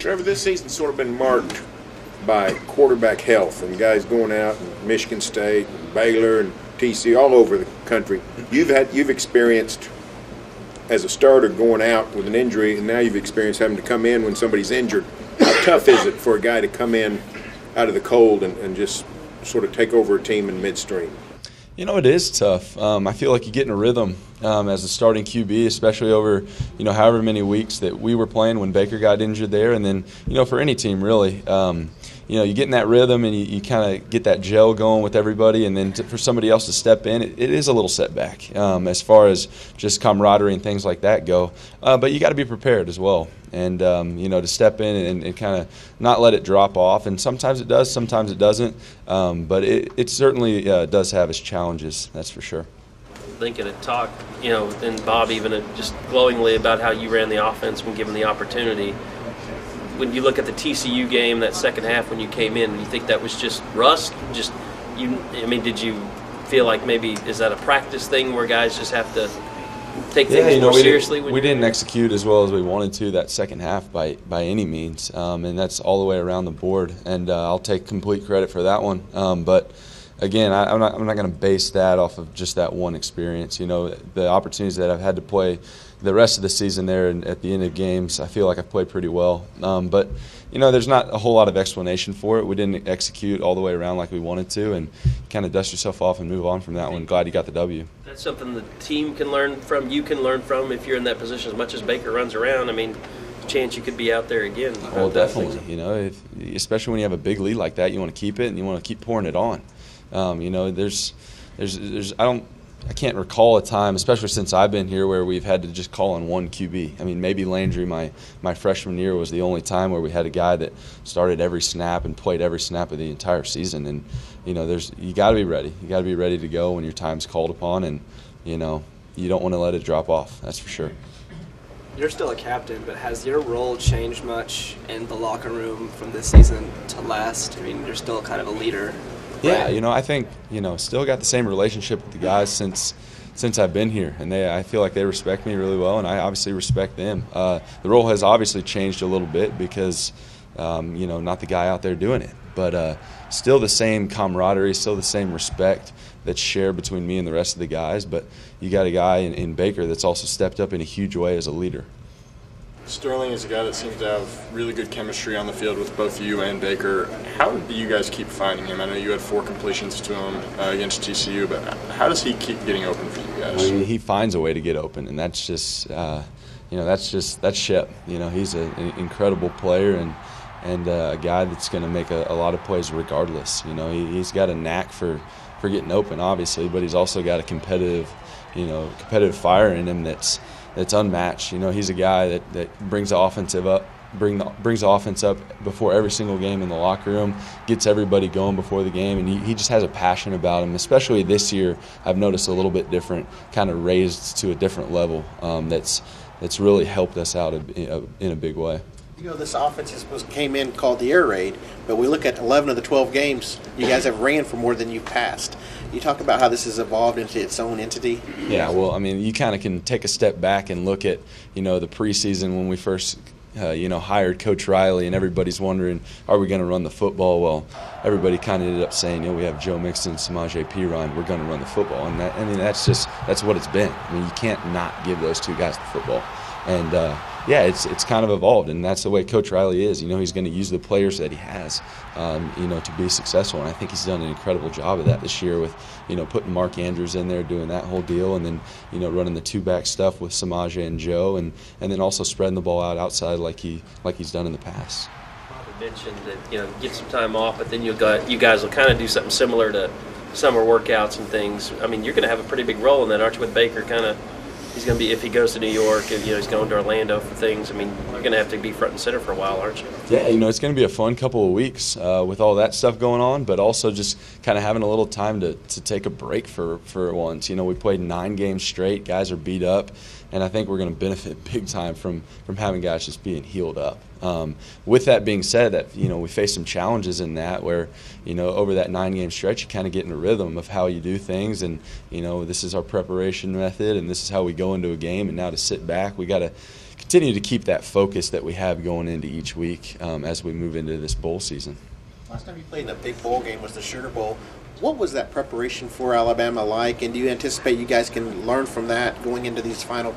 Trevor, this season's sort of been marked by quarterback health and guys going out in Michigan State, and Baylor, and TCU, all over the country. You've experienced as a starter going out with an injury, and now you've experienced having to come in when somebody's injured. How tough is it for a guy to come in out of the cold and just sort of take over a team in midstream? You know, it is tough. I feel like you get in a rhythm as a starting QB, especially over, however many weeks that we were playing when Baker got injured there. And then, for any team, really, you get in that rhythm and you kind of get that gel going with everybody. And then for somebody else to step in, it is a little setback as far as just camaraderie and things like that go. But you got to be prepared as well. And, to step in and kind of not let it drop off. And sometimes it does, sometimes it doesn't. But it certainly does have its challenges, that's for sure. Lincoln had talked, and Bob even just glowingly about how you ran the offense when given the opportunity. When you look at the TCU game, that second half when you came in, you think that was just rust? Did you feel like maybe, is that a practice thing where guys just have to take things more seriously? We didn't execute as well as we wanted to that second half by any means, and that's all the way around the board. And I'll take complete credit for that one. But again, I'm not going to base that off of just that one experience. The opportunities that I've had to play the rest of the season there and at the end of games, I feel like I've played pretty well. But there's not a whole lot of explanation for it. We didn't execute all the way around like we wanted to, and kind of dust yourself off and move on from that one. Glad you got the W. That's something the team can learn from, you can learn from if you're in that position. As much as Baker runs around, chance you could be out there again. Well, definitely. Especially when you have a big lead like that, you want to keep it and you want to keep pouring it on. I can't recall a time, especially since I've been here, where we've had to just call on one QB. Maybe Landry, my freshman year, was the only time where we had a guy that started every snap and played every snap of the entire season. And you got to be ready. You got to be ready to go when your time's called upon, and you don't want to let it drop off. That's for sure. You're still a captain, but has your role changed much in the locker room from this season to last? You're still kind of a leader. Yeah, I think, still got the same relationship with the guys since I've been here. And I feel like they respect me really well, and I obviously respect them. The role has obviously changed a little bit because, not the guy out there doing it. But still the same camaraderie, still the same respect that's shared between me and the rest of the guys. But you got a guy in Baker that's also stepped up in a huge way as a leader. Sterling is a guy that seems to have really good chemistry on the field with both you and Baker. How do you guys keep finding him? I know you had 4 completions to him against TCU, but how does he keep getting open for you guys? He finds a way to get open, and that's just, that's Shep. He's an incredible player and a guy that's going to make a lot of plays regardless. He's got a knack for getting open, obviously, but he's also got a competitive fire in him that's unmatched. He's a guy that brings the offense up before every single game in the locker room, gets everybody going before the game, and he just has a passion about him. Especially this year, I've noticed a little bit different, kind of raised to a different level. That's really helped us out in a big way. This offense came in called the air raid, but we look at 11 of the 12 games, you guys have ran for more than you've passed. You talk about how this has evolved into its own entity. Yeah, well, you kind of can take a step back and look at, the preseason when we first, hired Coach Riley, and everybody's wondering, are we going to run the football? Well, everybody kind of ended up saying, we have Joe Mixon, Samaje Perine, we're going to run the football, and that's what it's been. You can't not give those two guys the football, and it's kind of evolved, and that's the way Coach Riley is. He's going to use the players that he has, to be successful, and I think he's done an incredible job of that this year with, putting Mark Andrews in there, doing that whole deal, and then, running the 2-back stuff with Samaje and Joe, and then also spreading the ball out outside like he's done in the past. Bob mentioned that, get some time off, but then you guys will kind of do something similar to summer workouts and things. You're going to have a pretty big role in that, aren't you, with Baker kind of? He's going to be, if he goes to New York, he's going to Orlando for things. You're going to have to be front and center for a while, aren't you? Yeah, it's going to be a fun couple of weeks with all that stuff going on, but also just kind of having a little time to take a break for once. We played 9 games straight. Guys are beat up, and I think we're going to benefit big time from having guys just being healed up. With that being said, that we face some challenges in that where over that 9-game stretch you kind of get in a rhythm of how you do things, and this is our preparation method, and this is how we go into a game. And now to sit back, we got to continue to keep that focus that we have going into each week as we move into this bowl season. Last time you played in a big bowl game was the Sugar Bowl. What was that preparation for Alabama like, and do you anticipate you guys can learn from that going into these final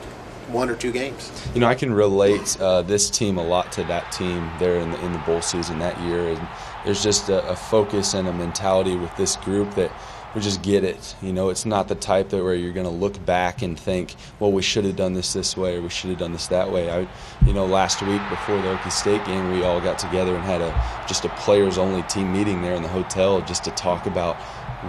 1 or 2 games? You know, I can relate this team a lot to that team there in the bowl season that year. And there's just a focus and a mentality with this group that we just get it. You know, it's not the type that where you're going to look back and think, well, we should have done this way or we should have done this that way. Last week before the Okie State game, we all got together and had just a players-only team meeting there in the hotel just to talk about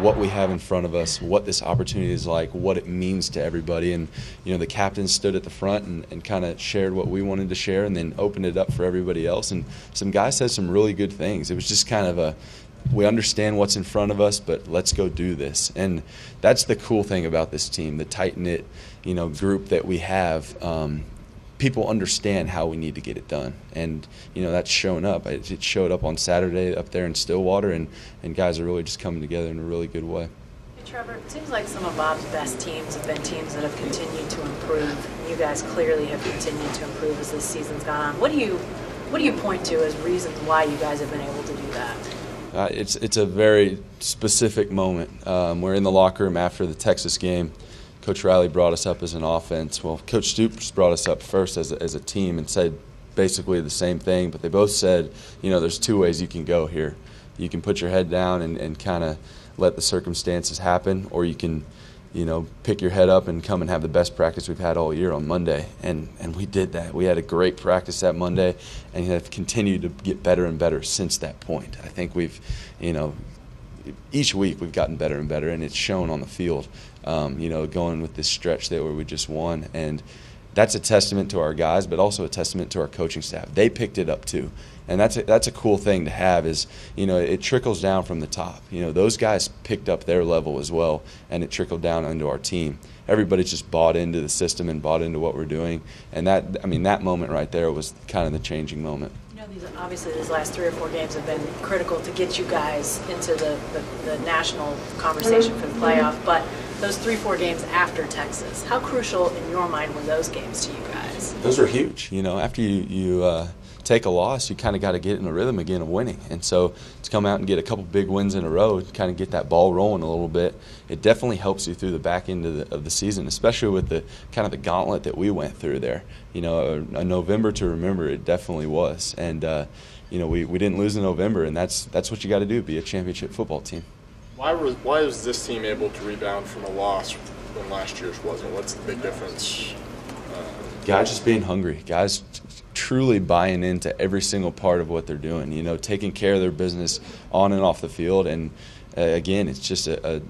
what we have in front of us, what this opportunity is like, what it means to everybody. And, the captains stood at the front and kind of shared what we wanted to share and then opened it up for everybody else. And some guys said some really good things. It was just kind of we understand what's in front of us, but let's go do this. And that's the cool thing about this team, the tight-knit, group that we have. People understand how we need to get it done, and that's shown up. It showed up on Saturday up there in Stillwater, and guys are really just coming together in a really good way. Hey Trevor, it seems like some of Bob's best teams have been teams that have continued to improve. You guys clearly have continued to improve as this season's gone on. What do you point to as reasons why you guys have been able to do that? It's a very specific moment. We're in the locker room after the Texas game. Coach Riley brought us up as an offense. Well, Coach Stoops brought us up first as a team and said basically the same thing, but they both said, there's 2 ways you can go here. You can put your head down and kind of let the circumstances happen, or you can, pick your head up and come and have the best practice we've had all year on Monday. And we did that. We had a great practice that Monday and have continued to get better and better since that point. I think we've, each week we've gotten better and better, and it's shown on the field. Going with this stretch there where we just won, and that's a testament to our guys, but also a testament to our coaching staff. They picked it up too, and that's a cool thing to have. Is it trickles down from the top. Those guys picked up their level as well, and it trickled down into our team. Everybody's just bought into the system and bought into what we're doing, and that moment right there was kind of the changing moment. Obviously these last 3 or 4 games have been critical to get you guys into the national conversation for the playoff, but those 3-4 games after Texas, how crucial in your mind were those games to you guys? Those were huge. After you take a loss, you kind of got to get in a rhythm again of winning. And so to come out and get a couple big wins in a row, kind of get that ball rolling a little bit, it definitely helps you through the back end of the season, especially with the kind of the gauntlet that we went through there. A November to remember, it definitely was. And we didn't lose in November, and that's what you got to do, be a championship football team. Why was this team able to rebound from a loss when last year's wasn't? What's the big difference? Guys just being hungry. Guys truly buying into every single part of what they're doing, taking care of their business on and off the field. And, again, it's just a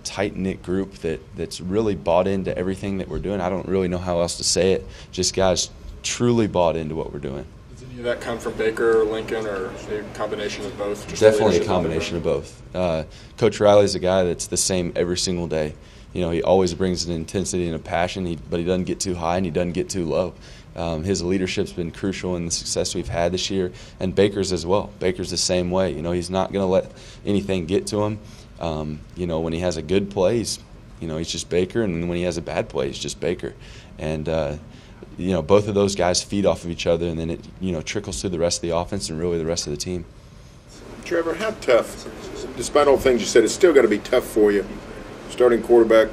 tight-knit group that's really bought into everything that we're doing. I don't really know how else to say it. Just guys truly bought into what we're doing. Does any of that come from Baker or Lincoln, or a combination of both? Definitely a combination of both. Coach Riley's a guy that's the same every single day. He always brings an intensity and a passion, but he doesn't get too high and he doesn't get too low. His leadership's been crucial in the success we've had this year, and Baker's as well. Baker's the same way. He's not going to let anything get to him. When he has a good play, he's just Baker, and when he has a bad play, he's just Baker. And both of those guys feed off of each other, and then it trickles through the rest of the offense and really the rest of the team. Trevor, how tough, despite all the things you said, it's still got to be tough for you. Starting quarterback,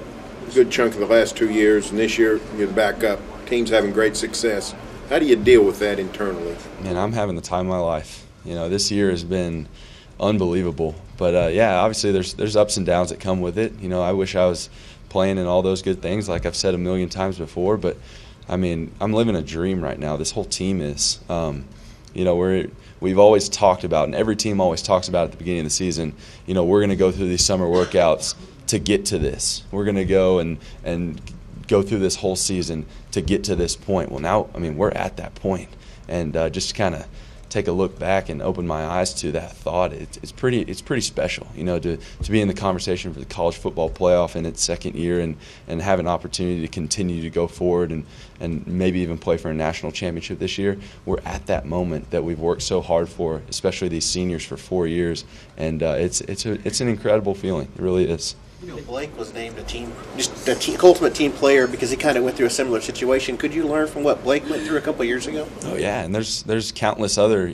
a good chunk of the last 2 years, and this year you're the backup. Team's having great success. How do you deal with that internally? Man, I'm having the time of my life. This year has been unbelievable. But, obviously there's ups and downs that come with it. I wish I was playing in all those good things like I've said a million times before. But, I'm living a dream right now. This whole team is. We've always talked about, and every team always talks about at the beginning of the season, we're going to go through these summer workouts to get to this. We're going to go and go through this whole season to get to this point. Well, now, we're at that point. And just kind of take a look back and open my eyes to that thought, it's pretty special, to be in the conversation for the college football playoff in its second year and have an opportunity to continue to go forward and maybe even play for a national championship this year. We're at that moment that we've worked so hard for, especially these seniors for 4 years, and it's an incredible feeling. It really is. You know, Blake was named ultimate team player because he kind of went through a similar situation. Could you learn from what Blake went through a couple of years ago? Oh yeah, and there's countless other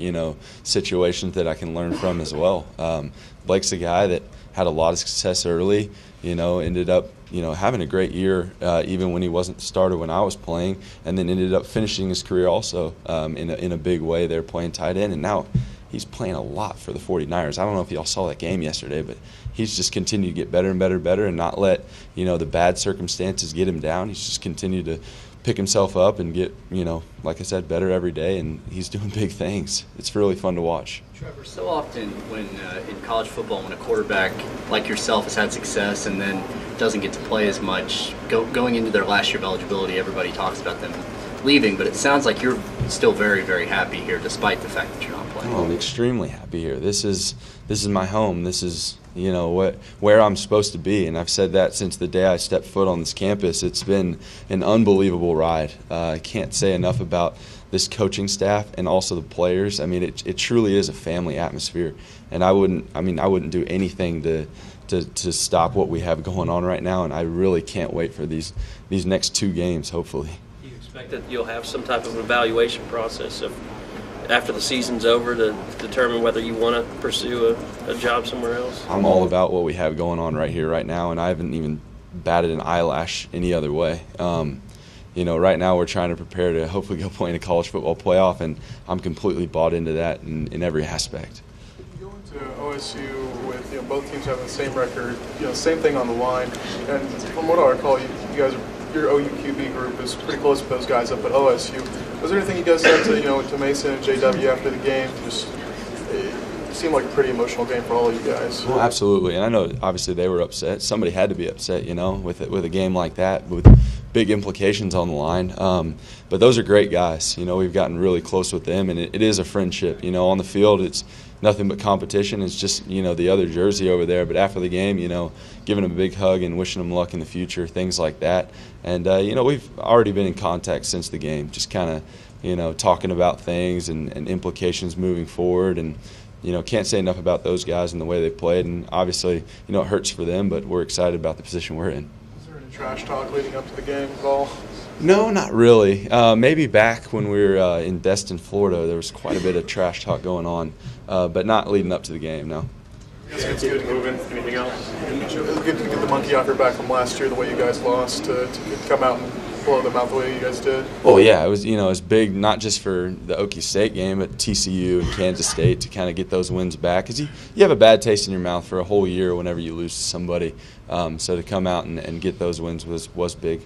situations that I can learn from as well. Blake's a guy that had a lot of success early. Ended up having a great year even when he wasn't the starter when I was playing, and then ended up finishing his career also in a big way there playing tight end, and now he's playing a lot for the 49ers. I don't know if y'all saw that game yesterday, but he's just continued to get better and better and better and not let, the bad circumstances get him down. He's just continued to pick himself up and get, like I said, better every day, and he's doing big things. It's really fun to watch. Trevor, so often when in college football, when a quarterback like yourself has had success and then doesn't get to play as much, going into their last year of eligibility, everybody talks about them leaving, but it sounds like you're still very, very happy here despite the fact that you're not playing. Oh, I'm extremely happy here. This is my home. This is where I'm supposed to be, and I've said that since the day I stepped foot on this campus. It's been an unbelievable ride. I can't say enough about this coaching staff and also the players. I mean, it truly is a family atmosphere, and I wouldn't do anything to stop what we have going on right now, and I really can't wait for these next 2 games, hopefully. Do you expect that you'll have some type of evaluation process after the season's over to determine whether you want to pursue a job somewhere else? I'm all about what we have going on right here, right now, and I haven't even batted an eyelash any other way. Right now we're trying to prepare to hopefully go play in a college football playoff, and I'm completely bought into that in every aspect. You go into OSU with both teams having the same record, same thing on the line, and from what I recall, your OU QB group is pretty close with those guys up at OSU. Was there anything you guys said to Mason and JW after the game? It seemed like a pretty emotional game for all of you guys. Well, absolutely, and I know obviously they were upset. Somebody had to be upset, with a game like that with big implications on the line. But those are great guys. We've gotten really close with them, and it is a friendship. On the field, it's nothing but competition. It's just the other jersey over there. But after the game, giving them a big hug and wishing them luck in the future, things like that. And we've already been in contact since the game, just kind of talking about things and implications moving forward. And can't say enough about those guys and the way they played. And obviously, it hurts for them, but we're excited about the position we're in. Was there any trash talk leading up to the game at all? No, not really. Maybe back when we were in Destin, Florida, there was quite a bit of trash talk going on, but not leading up to the game, no. It's good to moving. Anything else? It was good to get the monkey off your back from last year, the way you guys lost, to come out and blow them out the way you guys did. Well, yeah, it was big, not just for the Okie State game, but TCU and Kansas State to kind of get those wins back. Because you have a bad taste in your mouth for a whole year whenever you lose to somebody. So to come out and get those wins was big.